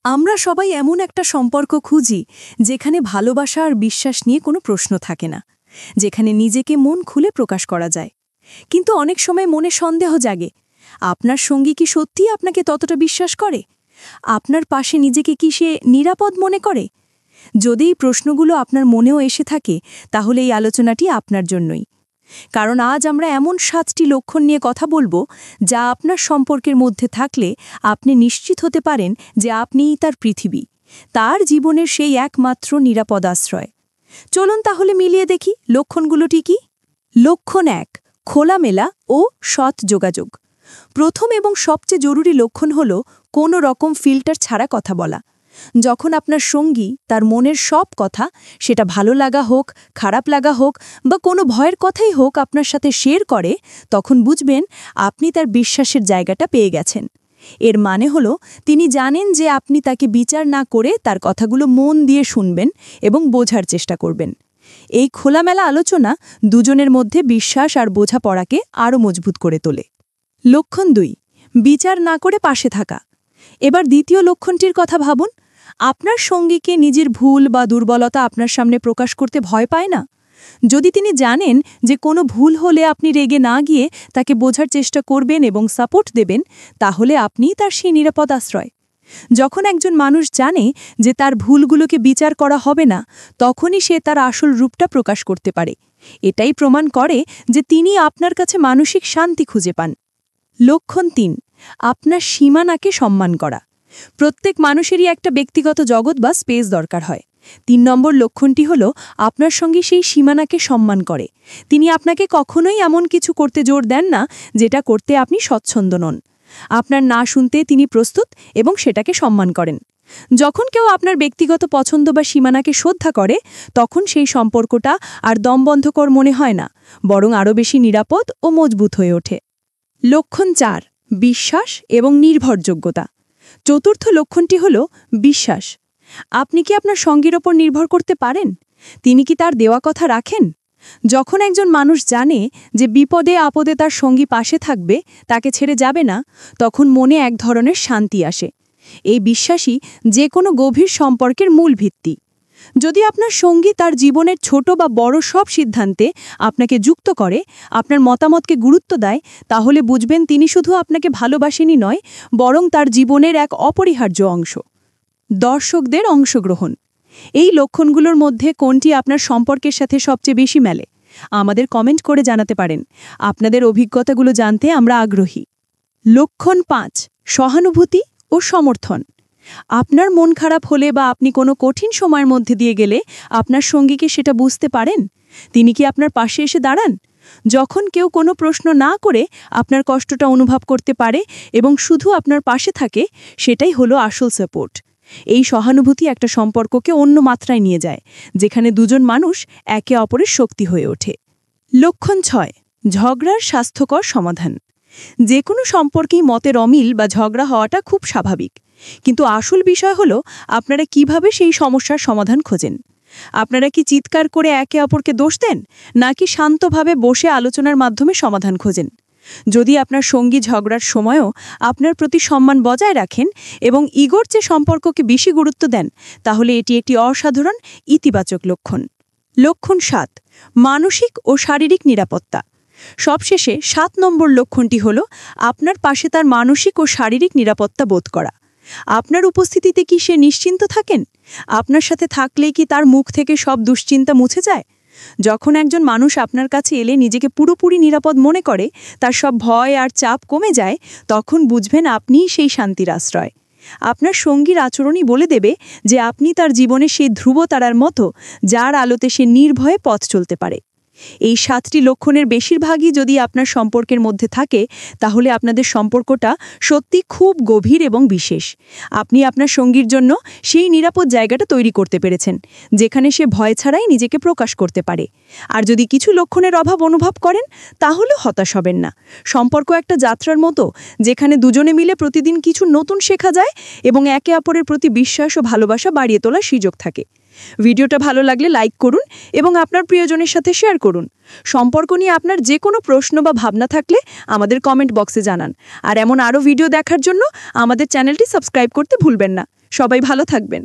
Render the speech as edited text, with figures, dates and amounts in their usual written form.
আমরা সবাই এমন একটা সম্পর্ক খুঁজি যেখানে ভালোবাসা আর বিশ্বাস নিয়ে কোনো প্রশ্ন থাকে না, যেখানে নিজেকে মন খুলে প্রকাশ করা যায়। কিন্তু অনেক সময় মনে সন্দেহ জাগে, আপনার সঙ্গী কি সত্যিই আপনাকে ততটা বিশ্বাস করে? আপনার পাশে নিজেকে কি সে নিরাপদ মনে করে? যদি এই প্রশ্নগুলো আপনার মনেও এসে থাকে, তাহলে এই আলোচনাটি আপনার জন্যই। কারণ আজ আমরা এমন 7টি লক্ষণ নিয়ে কথা বলবো, যা আপনার সম্পর্কের মধ্যে থাকলে আপনি নিশ্চিত হতে পারেন যে আপনিই তার পৃথিবী, তার জীবনের সেই একমাত্র নিরাপদ আশ্রয়। চলুন তাহলে মিলিয়ে দেখি লক্ষণগুলোটি কি। লক্ষণ 1, খোলামেলা ও সৎ যোগাযোগ। প্রথম এবং সবচেয়ে জরুরি লক্ষণ হল কোনো রকম ফিল্টার ছাড়া কথা বলা। যখন আপনার সঙ্গী তার মনের সব কথা, সেটা ভালো লাগা হোক, খারাপ লাগা হোক বা কোনো ভয়ের কথাই হোক, আপনার সাথে শেয়ার করে, তখন বুঝবেন আপনি তার বিশ্বাসের জায়গাটা পেয়ে গেছেন। এর মানে হলো তিনি জানেন যে আপনি তাকে বিচার না করে তার কথাগুলো মন দিয়ে শুনবেন এবং বোঝার চেষ্টা করবেন। এই খোলামেলা আলোচনা দুজনের মধ্যে বিশ্বাস আর বোঝাপড়াকে আরও মজবুত করে তোলে। লক্ষণ 2, বিচার না করে পাশে থাকা। এবার দ্বিতীয় লক্ষণটির কথা ভাবুন। আপনার সঙ্গীকে নিজের ভুল বা দুর্বলতা আপনার সামনে প্রকাশ করতে ভয় পায় না। যদি তিনি জানেন যে কোনো ভুল হলে আপনি রেগে না গিয়ে তাকে বোঝার চেষ্টা করবেন এবং সাপোর্ট দেবেন, তাহলে আপনিই তার সেই নিরাপদ আশ্রয়। যখন একজন মানুষ জানে যে তার ভুলগুলোকে বিচার করা হবে না, তখনই সে তার আসল রূপটা প্রকাশ করতে পারে। এটাই প্রমাণ করে যে তিনি আপনার কাছে মানসিক শান্তি খুঁজে পান। লক্ষণ 3, আপনার সীমানাকে সম্মান করা। প্রত্যেক মানুষেরই একটা ব্যক্তিগত জগৎ বা স্পেস দরকার হয়। 3 নম্বর লক্ষণটি হল আপনার সঙ্গে সেই সীমানাকে সম্মান করে। তিনি আপনাকে কখনোই এমন কিছু করতে জোর দেন না যেটা করতে আপনি স্বচ্ছন্দ নন। আপনার না শুনতে তিনি প্রস্তুত এবং সেটাকে সম্মান করেন। যখন কেউ আপনার ব্যক্তিগত পছন্দ বা সীমানাকে শ্রদ্ধা করে, তখন সেই সম্পর্কটা আর দমবন্ধকর মনে হয় না, বরং আরও বেশি নিরাপদ ও মজবুত হয়ে ওঠে। লক্ষণ 4, বিশ্বাস এবং নির্ভরযোগ্যতা। চতুর্থ লক্ষণটি হল বিশ্বাস। আপনি কি আপনার সঙ্গীর ওপর নির্ভর করতে পারেন? তিনি কি তার দেওয়া কথা রাখেন? যখন একজন মানুষ জানে যে বিপদে আপদে তার সঙ্গী পাশে থাকবে, তাকে ছেড়ে যাবে না, তখন মনে এক ধরনের শান্তি আসে। এই বিশ্বাসই যে কোনো গভীর সম্পর্কের মূল ভিত্তি। যদি আপনার সঙ্গী তার জীবনের ছোট বা বড় সব সিদ্ধান্তে আপনাকে যুক্ত করে, আপনার মতামতকে গুরুত্ব দেয়, তাহলে বুঝবেন তিনি শুধু আপনাকে ভালোবাসেনই নয়, বরং তার জীবনের এক অপরিহার্য অংশ। দর্শকদের অংশগ্রহণ। এই লক্ষণগুলোর মধ্যে কোনটি আপনার সম্পর্কের সাথে সবচেয়ে বেশি মেলে? আমাদের কমেন্ট করে জানাতে পারেন। আপনাদের অভিজ্ঞতাগুলো জানতে আমরা আগ্রহী। লক্ষণ 5, সহানুভূতি ও সমর্থন। আপনার মন খারাপ হলে বা আপনি কোনো কঠিন সময়ের মধ্যে দিয়ে গেলে আপনার সঙ্গীকে সেটা বুঝতে পারেন? তিনি কি আপনার পাশে এসে দাঁড়ান? যখন কেউ কোনো প্রশ্ন না করে আপনার কষ্টটা অনুভব করতে পারে এবং শুধু আপনার পাশে থাকে, সেটাই হলো আসল সাপোর্ট। এই সহানুভূতি একটা সম্পর্ককে অন্য মাত্রায় নিয়ে যায়, যেখানে দুজন মানুষ একে অপরের শক্তি হয়ে ওঠে। লক্ষণ 6, ঝগড়ার স্বাস্থ্যকর সমাধান। যে কোনো সম্পর্কেই মতের অমিল বা ঝগড়া হওয়াটা খুব স্বাভাবিক, কিন্তু আসল বিষয় হলো আপনারা কিভাবে সেই সমস্যার সমাধান খোঁজেন। আপনারা কি চিৎকার করে একে অপরকে দোষ দেন, নাকি শান্তভাবে বসে আলোচনার মাধ্যমে সমাধান খোঁজেন? যদি আপনার সঙ্গী ঝগড়ার সময়ও আপনার প্রতি সম্মান বজায় রাখেন এবং ইগোর চেয়ে সম্পর্ককে বেশি গুরুত্ব দেন, তাহলে এটি একটি অসাধারণ ইতিবাচক লক্ষণ। লক্ষণ 7, মানসিক ও শারীরিক নিরাপত্তা। সবশেষে 7 নম্বর লক্ষণটি হল আপনার পাশে তার মানসিক ও শারীরিক নিরাপত্তা বোধ করা। আপনার উপস্থিতিতে কি সে নিশ্চিন্ত থাকেন? আপনার সাথে থাকলে কি তার মুখ থেকে সব দুশ্চিন্তা মুছে যায়? যখন একজন মানুষ আপনার কাছে এলে নিজেকে পুরোপুরি নিরাপদ মনে করে, তার সব ভয় আর চাপ কমে যায়, তখন বুঝবেন আপনিই সেই শান্তির আশ্রয়। আপনার সঙ্গীর আচরণই বলে দেবে যে আপনি তার জীবনে সেই ধ্রুবতারার মতো, যার আলোতে সে নির্ভয়ে পথ চলতে পারে। এই 7টি লক্ষণের বেশিরভাগই যদি আপনার সম্পর্কের মধ্যে থাকে, তাহলে আপনাদের সম্পর্কটা সত্যি খুব গভীর এবং বিশেষ। আপনি আপনার সঙ্গীর জন্য সেই নিরাপদ জায়গাটা তৈরি করতে পেরেছেন, যেখানে সে ভয় ছাড়াই নিজেকে প্রকাশ করতে পারে। আর যদি কিছু লক্ষণের অভাব অনুভব করেন, তাহলে হতাশ হবেন না। সম্পর্ক একটা যাত্রার মতো, যেখানে দুজনে মিলে প্রতিদিন কিছু নতুন শেখা যায় এবং একে অপরের প্রতি বিশ্বাস ও ভালোবাসা বাড়িয়ে তোলার সুযোগ থাকে। ভিডিওটা ভালো লাগলে লাইক করুন এবং আপনার প্রিয়জনের সাথে শেয়ার করুন। সম্পর্ক নিয়ে আপনার যে কোনো প্রশ্ন বা ভাবনা থাকলে আমাদের কমেন্ট বক্সে জানান। আর এমন আরও ভিডিও দেখার জন্য আমাদের চ্যানেলটি সাবস্ক্রাইব করতে ভুলবেন না। সবাই ভালো থাকবেন।